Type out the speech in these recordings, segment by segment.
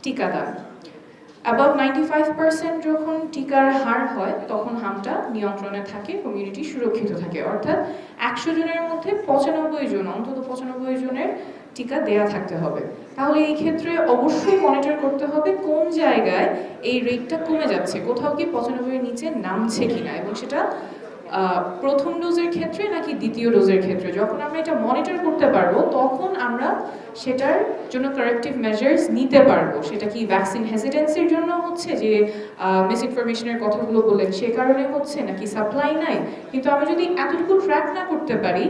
টিকাদান। অ্যাবাউট 95% যখন টিকার হার হয় তখন হামটা নিয়ন্ত্রণে থাকে, কমিউনিটি সুরক্ষিত থাকে, অর্থাৎ 100 জনের মধ্যে 95 জন, অন্তত 95 জনের টিকা দেয়া থাকতে হবে। তাহলে এই ক্ষেত্রে অবশ্যই মনিটর করতে হবে কোন জায়গায় এই রেটটা কমে যাচ্ছে, কোথাও কি 95 এর নিচে নামছে কিনা, এবং সেটা প্রথম ডোজের ক্ষেত্রে নাকি দ্বিতীয় ডোজের ক্ষেত্রে। যখন আমরা এটা মনিটর করতে পারবো তখন আমরা সেটার জন্য কারেক্টিভ মেজার্স নিতে পারবো। সেটা কি ভ্যাকসিন হেজিটেন্সির জন্য হচ্ছে, যে মিসইনফরমেশনের কথাগুলো বললেন সে কারণে হচ্ছে, নাকি সাপ্লাই নাই। কিন্তু আমি যদি এতটুকু ট্র্যাক না করতে পারি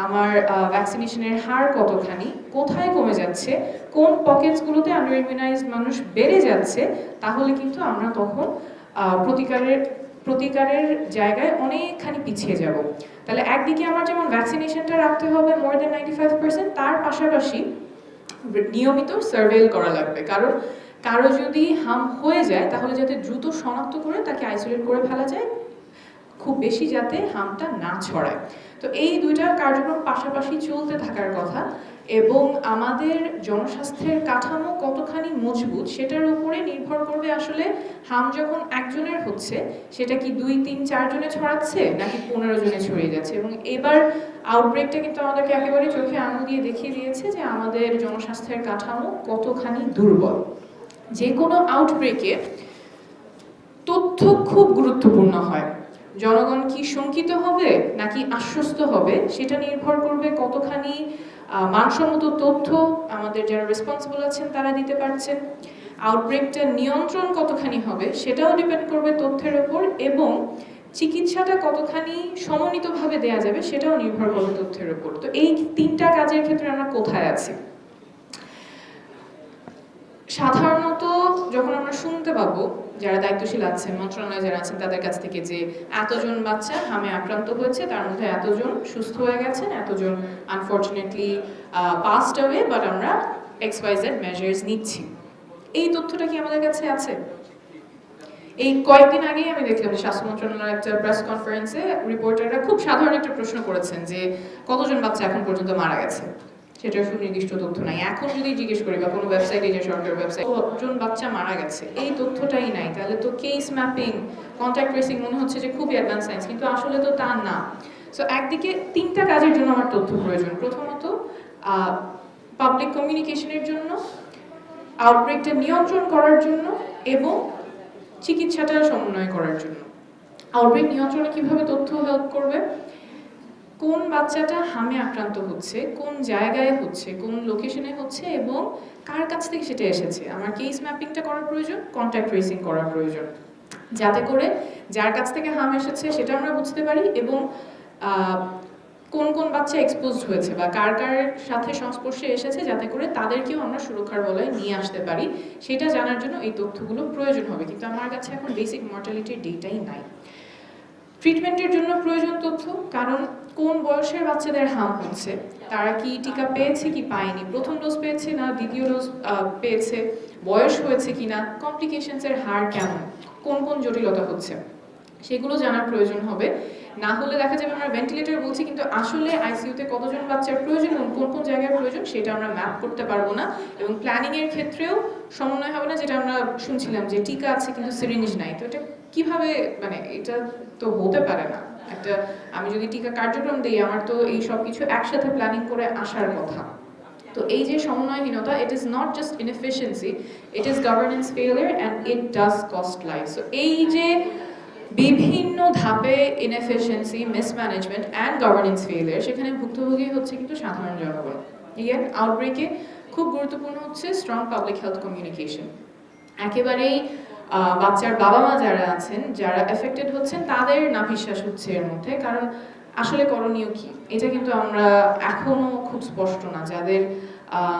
আমার ভ্যাকসিনেশনের হার কতখানি, কোথায় কমে যাচ্ছে, কোন পকেটসগুলোতে আন্ডার ইমিউনাইজড মানুষ বেড়ে যাচ্ছে, তাহলে কিন্তু আমরা তখন প্রতিকারের জায়গায় অনেকখানি পিছিয়ে যাব। তাহলে একদিকে আমার যেমন ভ্যাকসিনেশনটা রাখতে হবে মোর দেন 95%, তার পাশাপাশি নিয়মিত সার্ভেল করা লাগবে। কারণ কারো যদি হাম হয়ে যায় তাহলে যাতে দ্রুত শনাক্ত করে তাকে আইসোলেট করে ফেলা যায়, খুব বেশি যাতে হামটা না ছড়ায়। তো এই দুইটা কার্যক্রম পাশাপাশি চলতে থাকার কথা, এবং আমাদের জনস্বাস্থ্যের কাঠামো কতখানি মজবুত সেটার উপরে নির্ভর করবে আসলে হাম যখন একজনের হচ্ছে সেটা কি 2, 3, 4 জনে ছড়াচ্ছে নাকি 15 জনে ছড়িয়ে যাচ্ছে। এবং এবার আউটব্রেকটা কিন্তু আমাদেরকে একেবারে চোখে আঙুল দিয়ে দেখিয়ে দিয়েছে যে আমাদের জনস্বাস্থ্যের কাঠামো কতখানি দুর্বল। যে কোনো আউটব্রেকে তথ্য খুব গুরুত্বপূর্ণ হয়। জনগণ কি শঙ্কিত হবে নাকি আশ্বস্ত হবে সেটা নির্ভর করবে কতখানি মানসম্মত তথ্য আমাদের যারা রেসপন্সিবল আছেন তারা দিতে পারছেন। আউটব্রেকটা নিয়ন্ত্রণ কতখানি হবে সেটাও ডিপেন্ড করবে তথ্যের উপর, এবং চিকিৎসাটা কতখানি সমন্বিতভাবে দেয়া যাবে সেটাও নির্ভর করবে তথ্যের উপর। তো এই তিনটা কাজের ক্ষেত্রে আমরা কোথায় আছি? সাধারণত যখন আমরা শুনতে পাবো যারা দায়িত্বশীল আছেন, মন্ত্রণালয়ে যারা আছেন তাদের কাছ থেকে যে এতজন বাচ্চা হামে আক্রান্ত হয়েছে, তার মধ্যে এতজন সুস্থ হয়ে গেছেন, এতজন আনফর্চুনেটলি পাসড অ্যাওয়ে, বাট আমরা XYZ মেজার্স নিচ্ছি, এই তথ্যটা কি আমাদের কাছে আছে? এই কয়েকদিন আগেই আমি দেখলাম যে স্বাস্থ্য মন্ত্রণালয়ের একটা প্রেস কনফারেন্সে রিপোর্টাররা খুব সাধারণ একটা প্রশ্ন করেছেন যে কতজন বাচ্চা এখন পর্যন্ত মারা গেছে, সেটার সুনির্দিষ্ট তথ্য নাই। এখন যদি জিজ্ঞেস করি বা কোনো ওয়েবসাইটে, যে সরকারি ওয়েবসাইট, কতজন বাচ্চা মারা গেছে এই তথ্যটাই নাই, তাহলে তো কেস ম্যাপিং, কন্ট্যাক্ট ট্রেসিং মনে হচ্ছে যে খুবই অ্যাডভান্স সায়েন্স, কিন্তু আসলে তো তা না। সো একদিকে তিনটা কাজের জন্য আমার তথ্য প্রয়োজন। প্রথমত পাবলিক কমিউনিকেশনের জন্য, আউটব্রেকটা নিয়ন্ত্রণ করার জন্য, এবং চিকিৎসাটা সমন্বয় করার জন্য। আউটব্রেক নিয়ন্ত্রণে কিভাবে তথ্য হেল্প করবে? কোন বাচ্চাটা হামে আক্রান্ত হচ্ছে, কোন জায়গায় হচ্ছে, কোন লোকেশনে হচ্ছে, এবং কার কাছ থেকে সেটা এসেছে। আমার কেস ম্যাপিংটা করার প্রয়োজন, কন্ট্যাক্ট ট্রেসিং করার প্রয়োজন, যাতে করে যার কাছ থেকে হাম এসেছে সেটা আমরা বুঝতে পারি, এবং কোন কোন বাচ্চা এক্সপোজড হয়েছে বা কার কার সাথে সংস্পর্শে এসেছে, যাতে করে তাদেরকেও আমরা সুরক্ষার বলয়ে নিয়ে আসতে পারি, সেটা জানার জন্য এই তথ্যগুলো প্রয়োজন হবে। কিন্তু আমার কাছে এখন বেসিক মর্টালিটির ডেটাই নাই। ট্রিটমেন্টের জন্য প্রয়োজন তথ্য, কারণ কোন বয়সের বাচ্চাদের হাম হচ্ছে, তারা কি টিকা পেয়েছে কি পায়নি, প্রথম ডোজ পেয়েছে না দ্বিতীয় ডোজ পেয়েছে, বয়স হয়েছে কিনা, কমপ্লিকেশনসের হার কেমন, কোন কোন জটিলতা হচ্ছে, সেগুলো জানার প্রয়োজন হবে। না হলে দেখা যাবে আমরা ভেন্টিলেটর বলছি কিন্তু আসলে আইসিইউতে কতজন বাচ্চার প্রয়োজন এবং কোন কোন জায়গায় প্রয়োজন সেটা আমরা ম্যাপ করতে পারবো না, এবং প্ল্যানিং এর ক্ষেত্রেও সমন্বয় হবে না। যেটা আমরা শুনছিলাম যে টিকা আছে কিন্তু সিরিঞ্জ নাই, তো এটা কিভাবে, মানে এটা তো হতে পারে না। একটা আমি যদি টিকা কার্যক্রম দিই, আমার তো এই সব কিছু একসাথে প্ল্যানিং করে আসার কথা। তো এই যে সমন্বয়হীনতা, it is not just inefficiency, it is governance failure and it does cost life. So এই যে বিভিন্ন ধাপে inefficiency, mismanagement and governance failure, সেখানে ভুক্তভোগী হচ্ছে কিন্তু সাধারণ জনগণ। ইয়েন আউটব্রেকে খুব গুরুত্বপূর্ণ হচ্ছে স্ট্রং পাবলিক হেলথ কমিউনিকেশন। একেবারেই বাচ্চার বাবা মা যারা আছেন, যারা এফেক্টেড হচ্ছেন, তাদের নাভিশ্বাস হচ্ছে এর মধ্যে। কারণ আসলে করণীয় কি, এটা কিন্তু আমরা এখনো খুব স্পষ্ট না। যাদের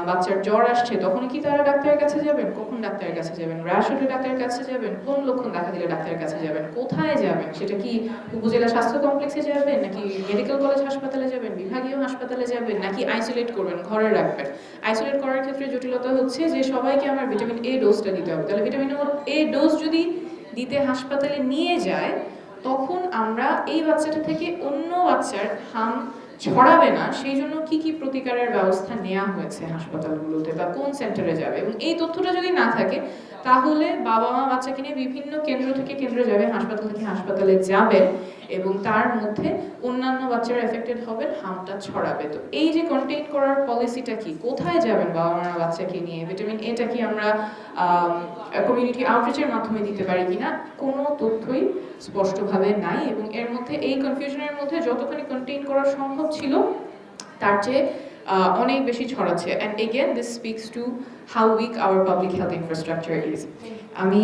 বাচ্চার জ্বর আসছে তখন কি তারা ডাক্তারের কাছে যাবেন, কখন ডাক্তারের কাছে যাবেন, র্যাশ হলে ডাক্তারের কাছে যাবেন, কোন লক্ষণ দেখা দিলে ডাক্তারের কাছে যাবেন, কোথায় যাবেন, সেটা কি উপজেলা স্বাস্থ্য কমপ্লেক্সে যাবেন, নাকি মেডিকেল কলেজ হাসপাতালে যাবেন, বিভাগীয় হাসপাতালে যাবেন, নাকি আইসোলেট করবেন, ঘরে রাখবেন। আইসোলেট করার ক্ষেত্রে জটিলতা হচ্ছে যে সবাইকে আমার ভিটামিন এ ডোজটা দিতে হবে। তাহলে ভিটামিন এ ডোজ যদি দিতে হাসপাতালে নিয়ে যায়, তখন আমরা এই বাচ্চাটা থেকে অন্য বাচ্চার হাম ছড়াবে না সেই জন্য কি কি প্রতিকারের ব্যবস্থা নেওয়া হয়েছে হাসপাতালগুলোতে বা কোন সেন্টারে যাবে, এবং এই তথ্যটা যদি না থাকে তাহলে বাবা মা বাচ্চাকে নিয়ে বিভিন্ন কেন্দ্র থেকে কেন্দ্রে যাবে, হাসপাতাল থেকে হাসপাতালে যাবে, এবং তার মধ্যে অন্যান্য বাচ্চারা এফেক্টেড হবেন, হামটা ছড়াবে। তো এই যে কন্টেইন করার পলিসিটা কি, কোথায় যাবেন বাবা মা বাচ্চাকে নিয়ে, ভিটামিন এটা কি আমরা কমিউনিটি আউটরিচের মাধ্যমে দিতে পারি কিনা, কোনো তথ্যই স্পষ্টভাবে নাই, এবং এর মধ্যে এই কনফিউশনের মধ্যে যতখানি কন্টেইন করা সম্ভব ছিল তার চেয়ে অনেক বেশি ছড়াচ্ছে। And again this speaks to how weak our public health infrastructure is. আমি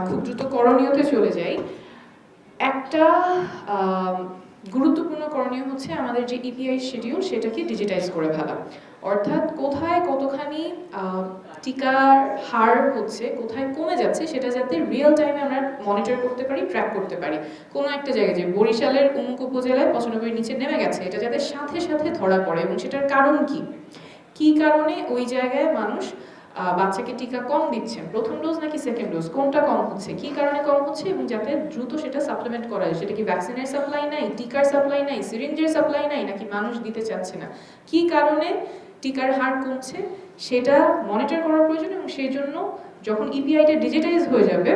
খুব দ্রুত করণীয়তে চলে যাই। একটা গুরুত্বপূর্ণ করণীয় হচ্ছে আমাদের যে ইপিআই শিডিউল সেটাকে ডিজিটাইজ করে ফেলা, অর্থাৎ কোথায় কতখানি টিকার হার হচ্ছে, কোথায় কমে যাচ্ছে সেটা যাতে রিয়েল টাইমে আমরা মনিটর করতে পারি, ট্র্যাক করতে পারি। কোনো একটা জায়গায় যে বরিশালের অমুক উপজেলায় 95 নিচে নেমে গেছে, এটা যাতে সাথে সাথে ধরা পড়ে, এবং সেটার কারণ কি, কি কারণে ওই জায়গায় মানুষ বাচ্চাকে টিকা কম দিচ্ছেন, প্রথম ডোজ নাকি সেকেন্ড ডোজ, কোনটা কম হচ্ছে, কি কারণে কম হচ্ছে, এবং যাতে দ্রুত সেটা সাপ্লিমেন্ট করা যায়। সেটা কি ভ্যাকসিনের সাপ্লাই নাই, টিকার সাপ্লাই নাই, সিরিঞ্জের সাপ্লাই নাই, নাকি মানুষ দিতে চাচ্ছে না, কি কারণে টিকার হার কমছে সেটা মনিটর করার প্রয়োজন। এবং সেই জন্য যখন ইপিআইটা ডিজিটাইজ হয়ে যাবে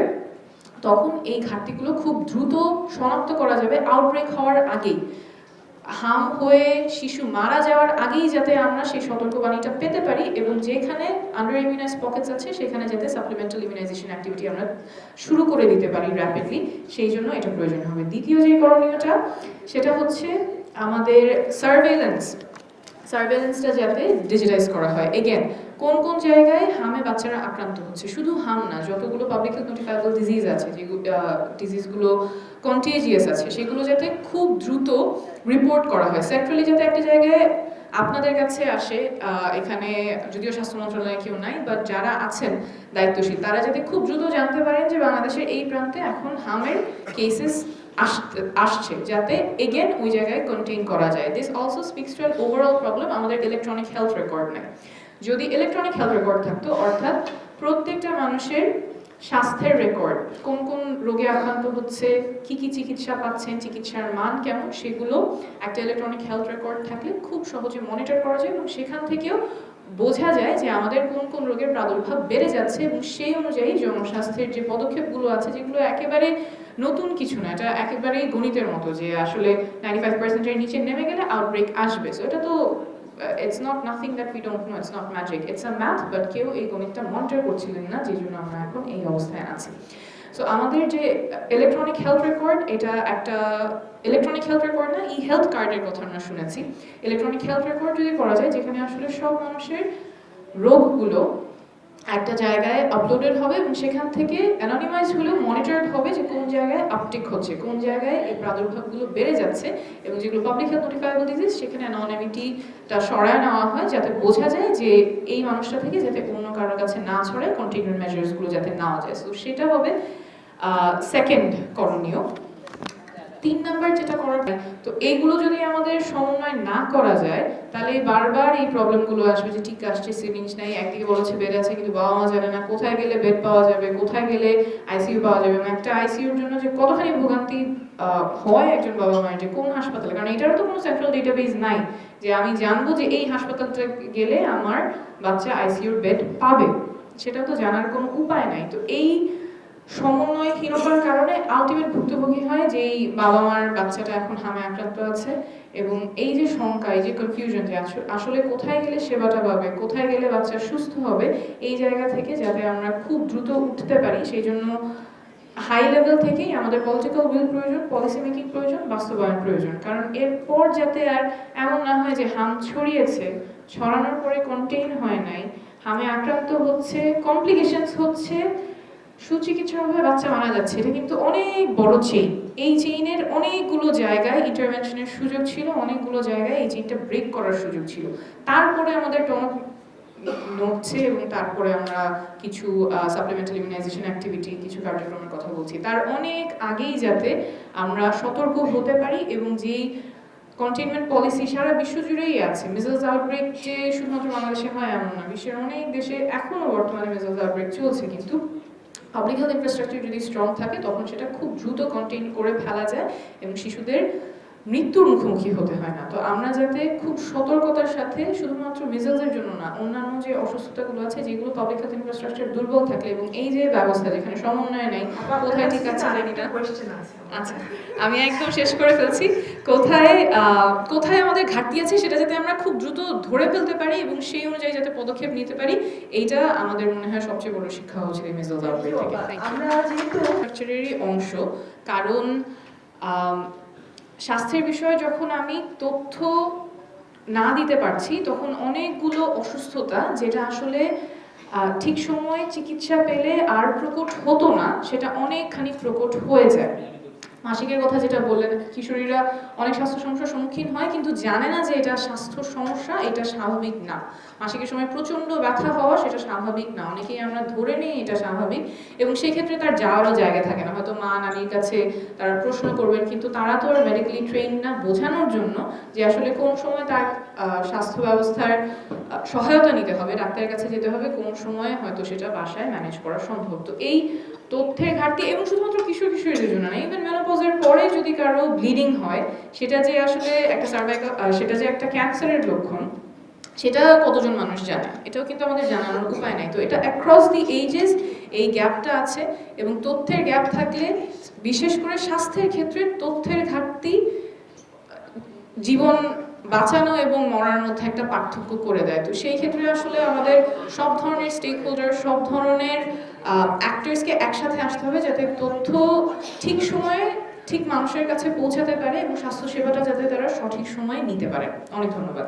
তখন এই ঘাটতিগুলো খুব দ্রুত শনাক্ত করা যাবে, আউটব্রেক হওয়ার আগেই, হাম হয়ে শিশু মারা যাওয়ার আগেই যাতে আমরা সেই সতর্কবাণীটা পেতে পারি, এবং যেখানে আন্ডার ইমিউনাইজ পকেটস আছে সেখানে যাতে সাপ্লিমেন্টাল ইমিউনাইজেশন অ্যাক্টিভিটি আমরা শুরু করে দিতে পারি র্যাপিডলি, সেই জন্য এটা প্রয়োজন হবে। দ্বিতীয় যে করণীয়টা সেটা হচ্ছে আমাদের সার্ভেলেন্সটা যাতে ডিজিটাইজ করা হয়। এগেন কোন কোন জায়গায় হামে বাচ্চারা আক্রান্ত হচ্ছে, শুধু হাম না, যতগুলো পাবলিক হেলথ নোটিফাইবল ডিজিজ আছে, যেগুলো ডিজিজগুলো কন্টিজিয়াস আছে, সেগুলো যাতে খুব দ্রুত রিপোর্ট করা হয় সেন্ট্রালি, যাতে একটা জায়গায় আপনাদের কাছে আসে, এখানে যদিও স্বাস্থ্য মন্ত্রণালয়ে কেউ নাই, বাট যারা আছেন দায়িত্বশীল তারা যাতে খুব দ্রুত জানতে পারেন যে বাংলাদেশের এই প্রান্তে এখন হামের কেসেস আসছে, যাতে এগেন ওই জায়গায় কন্টেইন করা যায়। This also speaks to an overall problem, আমাদের ইলেকট্রনিক হেলথ রেকর্ড নেই। যদি ইলেকট্রনিক হেলথ রেকর্ড থাকতো, অর্থাৎ প্রত্যেকটা মানুষের স্বাস্থ্যের রেকর্ড, কোন কোন রোগে আক্রান্ত হচ্ছে, কি কি চিকিৎসা পাচ্ছেন, চিকিৎসার মান কেমন, সেগুলো একটা ইলেকট্রনিক হেলথ রেকর্ড থাকলে খুব সহজে মনিটর করা যায়, এবং সেখান থেকেও বোঝা যায় যে আমাদের কোন কোন রোগের প্রাদুর্ভাব বেড়ে যাচ্ছে, এবং সেই অনুযায়ী জনস্বাস্থ্যের যে পদক্ষেপগুলো আছে, যেগুলো একেবারে নতুন কিছু না, এটা একেবারেই গণিতের মতো, যে আসলে 95%-এর নিচে নেমে গেলে আউটব্রেক আসবে। সো এটা তো it's not nothing that we don't know, it's not magic, it's a math, but কেউ এই গণিতটা মনিটর করছিলেন না, যে জন্য আমরা এখন এই অবস্থায় আছি। সো আমাদের যে ইলেকট্রনিক হেলথ রেকর্ড, এটা একটা ইলেকট্রনিক হেলথ রেকর্ড না, ই হেলথ কার্ডের কথা আমরা শুনেছি। ইলেকট্রনিক হেলথ রেকর্ড যদি করা যায়, যেখানে আসলে সব মানুষের রোগগুলো একটা জায়গায় আপলোডেড হবে, এবং সেখান থেকে অ্যানোনিমাইজ হলেও মনিটরড হবে যে কোন জায়গায় আপটেক হচ্ছে, কোন জায়গায় এই প্রাদুর্ভাবগুলো বেড়ে যাচ্ছে, এবং যেগুলো পাবলিক হেলথ নোটিফাইবল ডিজিজ সেখানে অ্যানোনিমিটিটা সরায় নেওয়া হয়, যাতে বোঝা যায় যে এই মানুষটা থেকে যাতে অন্য কারোর কাছে না ছড়ায়, কন্টিনিউয়াস মেজার্সগুলো যাতে নেওয়া যায়। সো সেটা হবে সেকেন্ড করণীয়। 3 নাম্বার যেটা করার, তো এইগুলো যদি আমাদের সমন্বয় না করা যায় তাহলে বারবার এই প্রবলেমগুলো আসবে, যে ঠিক আসছে, সিরিঞ্জ নাই, একদিকে বলেছে বেড আছে কিন্তু বাবা মা জানে না কোথায় গেলে বেড পাওয়া যাবে, কোথায় গেলে আইসিইউ পাওয়া যাবে, এবং একটা আইসিইউর জন্য যে কতখানি ভোগান্তি হয় একজন বাবা মায়ের, যে কোন হাসপাতালে, কারণ এটারও তো কোনো সেন্ট্রাল ডেটাবেস নাই যে আমি জানবো যে এই হাসপাতালটা গেলে আমার বাচ্চা আইসিইউর বেড পাবে, সেটা তো জানার কোনো উপায় নাই। তো এই সমন্বয়হীনতার কারণে আলটিমেট ভুক্তভোগী হয় যে এই বাবা মার বাচ্চাটা এখন হামে আক্রান্ত আছে, এবং এই যে শঙ্কা, এই যে কনফিউশন, যে আসলে কোথায় গেলে সেবাটা পাবে, কোথায় গেলে বাচ্চা সুস্থ হবে, এই জায়গা থেকে যাতে আমরা খুব দ্রুত উঠতে পারি, সেই জন্য হাই লেভেল থেকেই আমাদের পলিটিক্যাল উইল প্রয়োজন, পলিসি মেকিং প্রয়োজন, বাস্তবায়ন প্রয়োজন। কারণ এরপর যাতে আর এমন না হয় যে হাম ছড়িয়েছে, ছড়ানোর পরে কন্টেইন হয় নাই, হামে আক্রান্ত হচ্ছে, কমপ্লিকেশনস হচ্ছে, সুচিকিৎসার অভাবে বাচ্চা মারা যাচ্ছে, এটা কিন্তু অনেক বড় চেইন। এই চেইনের অনেকগুলো জায়গায় ইন্টারভেনশনের সুযোগ ছিল, অনেকগুলো জায়গায় এই চেইনটা ব্রেক করার সুযোগ ছিল, তারপরে আমাদের টনক নড়ছে, এবং তারপরে আমরা কিছু সাপ্লিমেন্টাল ইমিউনাইজেশন অ্যাক্টিভিটি, কিছু কার্যক্রমের কথা বলছি, তার অনেক আগেই যাতে আমরা সতর্ক হতে পারি, এবং যেই কন্টেইনমেন্ট পলিসি সারা বিশ্ব জুড়েই আছে। মিজেলস আউটব্রেক যে শুধুমাত্র বাংলাদেশে হয় এমন না, বিশ্বের অনেক দেশে এখনো বর্তমানে মিজেলস আউটব্রেক চলছে, কিন্তু পাবলিক হেলথ ইনফ্রাস্ট্রাকচার যদি স্ট্রং থাকে তখন সেটা খুব দ্রুত কন্টেইন করে ফেলা যায়, এবং শিশুদের মৃত্যুর মুখোমুখি হতে হয় না। তো আমরা যাতে খুব সতর্কতার সাথে শুধুমাত্র মিজেলসের জন্য না, অন্যান্য যে অসুস্থতাগুলো আছে যেগুলো পাবলিক হেলথ ইনফ্রাস্ট্রাকচার দুর্বল থাকলে এবং এই যে ব্যবস্থা যেখানে সমন্বয় নেই, কোথায় ঠিক আছে জানি না। আচ্ছা, আমি একদম শেষ করে ফেলছি। কোথায় আমাদের ঘাটতি আছে সেটা যাতে আমরা খুব দ্রুত ধরে ফেলতে পারি এবং সেই অনুযায়ী যাতে পদক্ষেপ নিতে পারি, এইটা আমাদের মনে হয় সবচেয়ে বড় শিক্ষা হচ্ছে এই মিজেলস আউটব্রেক থেকে। আমরা যেহেতু স্ট্রাকচারেরই অংশ, কারণ স্বাস্থ্যের বিষয়ে যখন আমি তথ্য না দিতে পারছি তখন অনেকগুলো অসুস্থতা যেটা আসলে ঠিক সময়ে চিকিৎসা পেলে আর প্রকট হতো না, সেটা অনেকখানি প্রকট হয়ে যায়। মাসিকের কথা যেটা বললেন, কিশোরীরা অনেক স্বাস্থ্য সমস্যার সম্মুখীন হয় কিন্তু জানে না যে এটা স্বাস্থ্য সমস্যা, এটা স্বাভাবিক না। মাসিকের সময় প্রচণ্ড ব্যথা হওয়া সেটা স্বাভাবিক না, অনেকেই আমরা ধরে নিই এটা স্বাভাবিক এবং সেই ক্ষেত্রে তার যাওয়ারও জায়গা থাকে না। হয়তো মা নানির কাছে তারা প্রশ্ন করবেন কিন্তু তারা তো আর মেডিকেলি ট্রেন না বোঝানোর জন্য যে আসলে কোন সময় তার স্বাস্থ্য ব্যবস্থার সহায়তা নিতে হবে, ডাক্তারের কাছে যেতে হবে, কোন সময় হয়তো সেটা বাসায় ম্যানেজ করা সম্ভব। তো এই তথ্যের ঘাটতি, এবং শুধুমাত্র কিশোরীদের জন্য না, ইভেন মেনোপজের পরে যদি কারো ব্লিডিং হয় সেটা যে আসলে একটা সার্ভাইকাল, সেটা যে একটা ক্যান্সারের লক্ষণ সেটা কতজন মানুষ জানে, এটাও কিন্তু আমাদের জানানোর উপায় নাই। তো এটা অ্যাক্রস দি এইজেস এই গ্যাপটা আছে, এবং তথ্যের গ্যাপ থাকলে বিশেষ করে স্বাস্থ্যের ক্ষেত্রে তথ্যের ঘাটতি জীবন বাঁচানো এবং মরার মধ্যে একটা পার্থক্য করে দেয়। তো সেই ক্ষেত্রে আসলে আমাদের সব ধরনের স্টেক হোল্ডার, সব ধরনের অ্যাক্টরসকে একসাথে আসতে হবে যাতে তথ্য ঠিক সময়ে ঠিক মানুষের কাছে পৌঁছাতে পারে এবং স্বাস্থ্যসেবাটা যাতে তারা সঠিক সময়ে নিতে পারে। অনেক ধন্যবাদ।